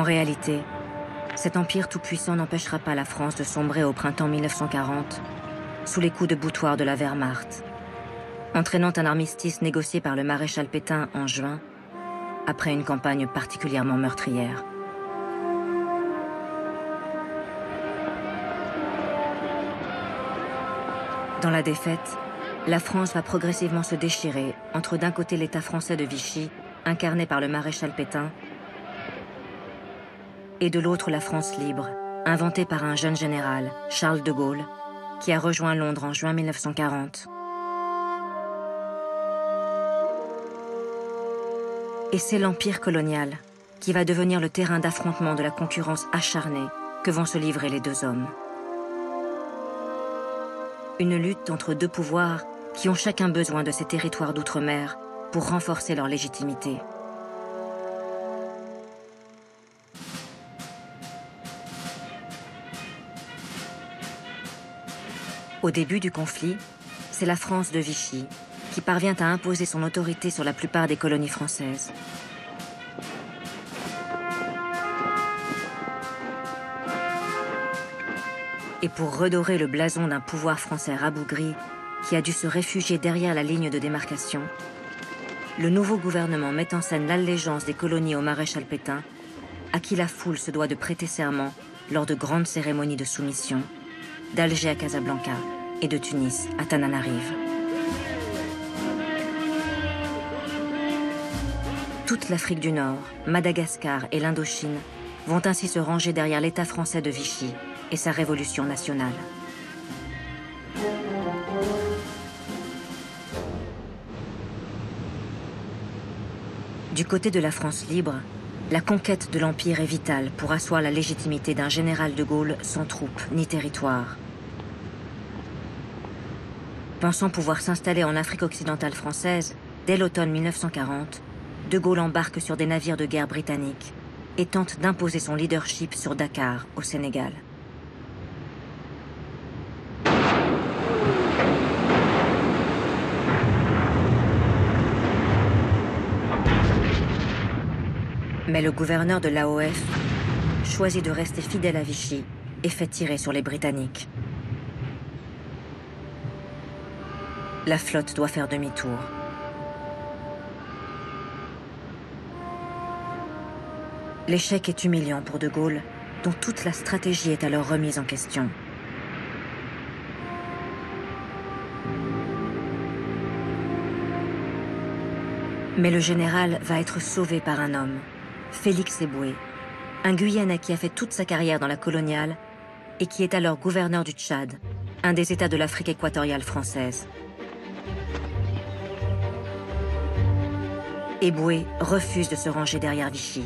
réalité, cet empire tout-puissant n'empêchera pas la France de sombrer au printemps 1940 sous les coups de boutoir de la Wehrmacht, entraînant un armistice négocié par le maréchal Pétain en juin, après une campagne particulièrement meurtrière. Dans la défaite, la France va progressivement se déchirer entre d'un côté l'État français de Vichy, incarné par le maréchal Pétain, et de l'autre la France libre, inventée par un jeune général, Charles de Gaulle, qui a rejoint Londres en juin 1940. Et c'est l'empire colonial qui va devenir le terrain d'affrontement de la concurrence acharnée que vont se livrer les deux hommes. Une lutte entre deux pouvoirs qui ont chacun besoin de ces territoires d'outre-mer pour renforcer leur légitimité. Au début du conflit, c'est la France de Vichy qui parvient à imposer son autorité sur la plupart des colonies françaises. Et pour redorer le blason d'un pouvoir français rabougri qui a dû se réfugier derrière la ligne de démarcation, le nouveau gouvernement met en scène l'allégeance des colonies au maréchal Pétain, à qui la foule se doit de prêter serment lors de grandes cérémonies de soumission, d'Alger à Casablanca et de Tunis à Tananarive. Toute l'Afrique du Nord, Madagascar et l'Indochine vont ainsi se ranger derrière l'État français de Vichy et sa révolution nationale. Du côté de la France libre, la conquête de l'Empire est vitale pour asseoir la légitimité d'un général de Gaulle sans troupes ni territoire. Pensant pouvoir s'installer en Afrique occidentale française, dès l'automne 1940, de Gaulle embarque sur des navires de guerre britanniques et tente d'imposer son leadership sur Dakar, au Sénégal. Mais le gouverneur de l'AOF choisit de rester fidèle à Vichy et fait tirer sur les Britanniques. La flotte doit faire demi-tour. L'échec est humiliant pour de Gaulle, dont toute la stratégie est alors remise en question. Mais le général va être sauvé par un homme, Félix Éboué, un Guyanais qui a fait toute sa carrière dans la coloniale et qui est alors gouverneur du Tchad, un des États de l'Afrique équatoriale française. Éboué refuse de se ranger derrière Vichy,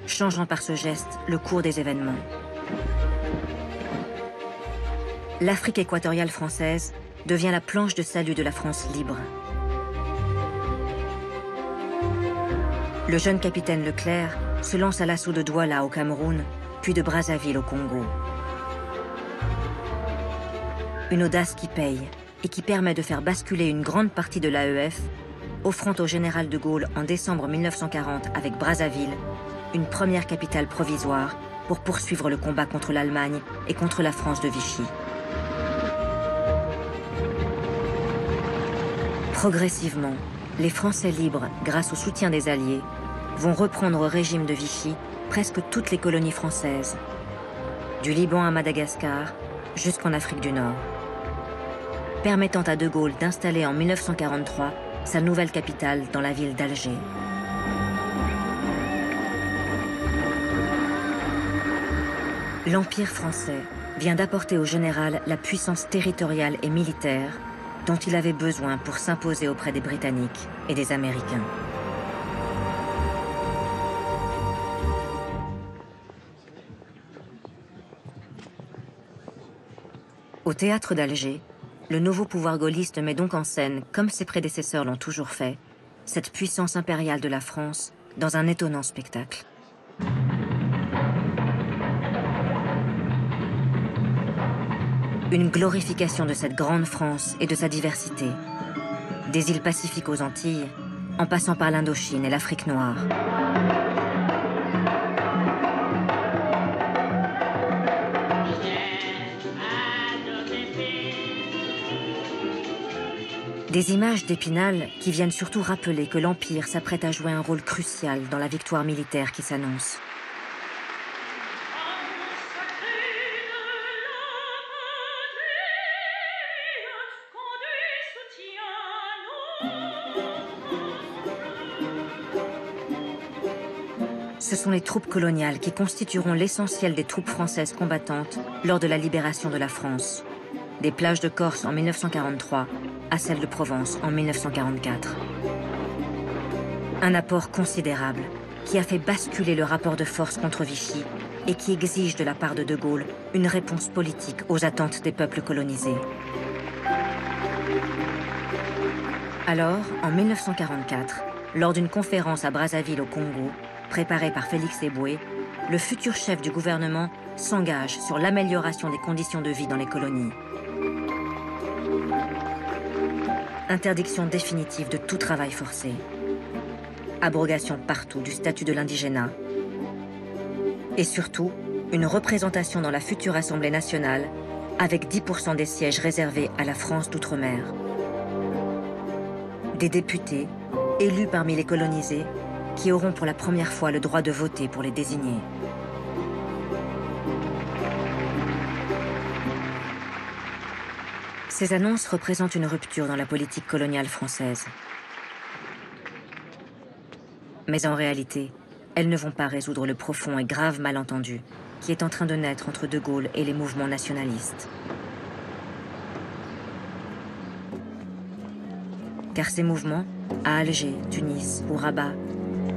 changeant par ce geste le cours des événements. L'Afrique équatoriale française devient la planche de salut de la France libre. Le jeune capitaine Leclerc se lance à l'assaut de Douala au Cameroun, puis de Brazzaville au Congo. Une audace qui paye et qui permet de faire basculer une grande partie de l'AEF, offrant au général de Gaulle en décembre 1940 avec Brazzaville une première capitale provisoire pour poursuivre le combat contre l'Allemagne et contre la France de Vichy. Progressivement, les Français libres, grâce au soutien des Alliés, vont reprendre au régime de Vichy presque toutes les colonies françaises, du Liban à Madagascar jusqu'en Afrique du Nord, permettant à de Gaulle d'installer en 1943 sa nouvelle capitale dans la ville d'Alger. L'Empire français vient d'apporter au général la puissance territoriale et militaire dont il avait besoin pour s'imposer auprès des Britanniques et des Américains. Au théâtre d'Alger, le nouveau pouvoir gaulliste met donc en scène, comme ses prédécesseurs l'ont toujours fait, cette puissance impériale de la France dans un étonnant spectacle. Une glorification de cette grande France et de sa diversité, des îles Pacifiques aux Antilles, en passant par l'Indochine et l'Afrique noire. Des images d'Épinal qui viennent surtout rappeler que l'Empire s'apprête à jouer un rôle crucial dans la victoire militaire qui s'annonce. Ce sont les troupes coloniales qui constitueront l'essentiel des troupes françaises combattantes lors de la libération de la France, des plages de Corse en 1943 à celles de Provence en 1944. Un apport considérable qui a fait basculer le rapport de force contre Vichy et qui exige de la part de De Gaulle une réponse politique aux attentes des peuples colonisés. Alors, en 1944, lors d'une conférence à Brazzaville au Congo, préparée par Félix Éboué, le futur chef du gouvernement s'engage sur l'amélioration des conditions de vie dans les colonies. Interdiction définitive de tout travail forcé. Abrogation partout du statut de l'indigénat. Et surtout, une représentation dans la future Assemblée nationale avec 10% des sièges réservés à la France d'outre-mer. Des députés, élus parmi les colonisés, qui auront pour la première fois le droit de voter pour les désigner. Ces annonces représentent une rupture dans la politique coloniale française. Mais en réalité, elles ne vont pas résoudre le profond et grave malentendu qui est en train de naître entre De Gaulle et les mouvements nationalistes. Car ces mouvements, à Alger, Tunis ou Rabat,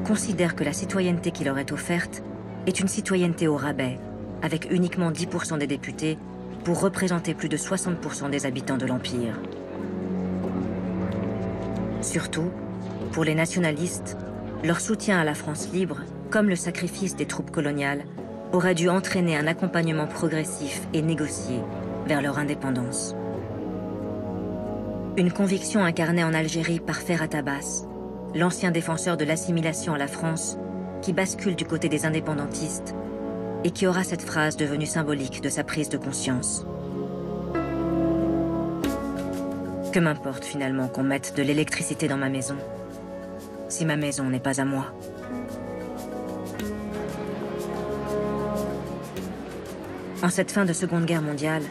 considèrent que la citoyenneté qui leur est offerte est une citoyenneté au rabais, avec uniquement 10% des députés pour représenter plus de 60% des habitants de l'Empire. Surtout, pour les nationalistes, leur soutien à la France libre, comme le sacrifice des troupes coloniales, aurait dû entraîner un accompagnement progressif et négocié vers leur indépendance. Une conviction incarnée en Algérie par Ferhat Abbas, l'ancien défenseur de l'assimilation à la France, qui bascule du côté des indépendantistes et qui aura cette phrase devenue symbolique de sa prise de conscience. Que m'importe finalement qu'on mette de l'électricité dans ma maison, si ma maison n'est pas à moi. En cette fin de Seconde Guerre mondiale,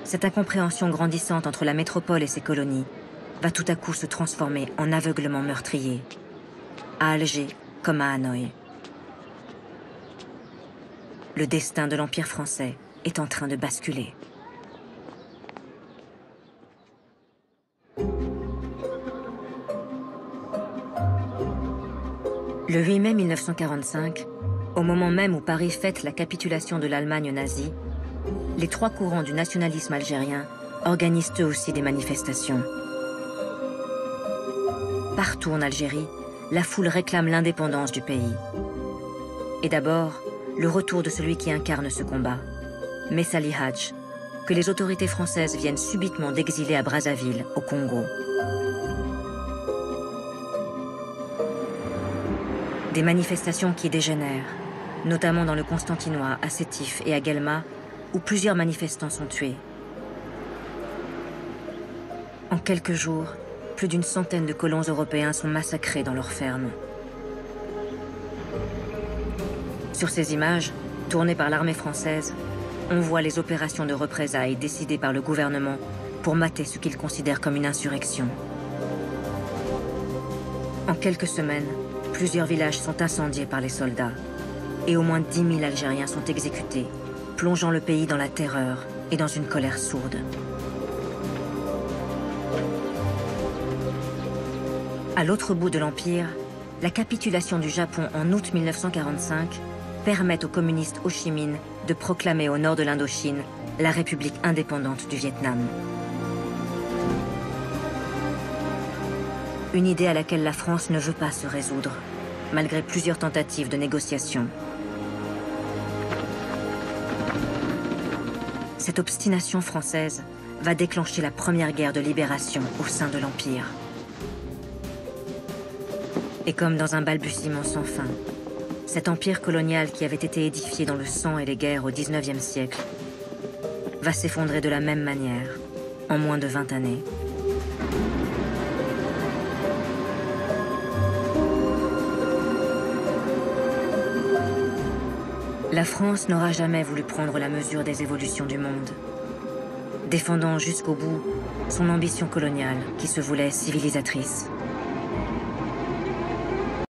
cette incompréhension grandissante entre la métropole et ses colonies va tout à coup se transformer en aveuglement meurtrier, à Alger comme à Hanoï. Le destin de l'Empire français est en train de basculer. Le 8 mai 1945, au moment même où Paris fête la capitulation de l'Allemagne nazie, les trois courants du nationalisme algérien organisent eux aussi des manifestations. Partout en Algérie, la foule réclame l'indépendance du pays. Et d'abord, le retour de celui qui incarne ce combat, Messali Hadj, que les autorités françaises viennent subitement d'exiler à Brazzaville, au Congo. Des manifestations qui dégénèrent, notamment dans le Constantinois, à Sétif et à Guelma, où plusieurs manifestants sont tués. En quelques jours, plus d'une centaine de colons européens sont massacrés dans leurs fermes. Sur ces images, tournées par l'armée française, on voit les opérations de représailles décidées par le gouvernement pour mater ce qu'ils considèrent comme une insurrection. En quelques semaines, plusieurs villages sont incendiés par les soldats et au moins 10 000 Algériens sont exécutés, plongeant le pays dans la terreur et dans une colère sourde. À l'autre bout de l'Empire, la capitulation du Japon en août 1945 permet au communiste Ho Chi Minh de proclamer au nord de l'Indochine la République indépendante du Vietnam. Une idée à laquelle la France ne veut pas se résoudre, malgré plusieurs tentatives de négociation. Cette obstination française va déclencher la première guerre de libération au sein de l'Empire. Et comme dans un balbutiement sans fin, cet empire colonial qui avait été édifié dans le sang et les guerres au XIXe siècle va s'effondrer de la même manière en moins de 20 années. La France n'aura jamais voulu prendre la mesure des évolutions du monde, défendant jusqu'au bout son ambition coloniale qui se voulait civilisatrice.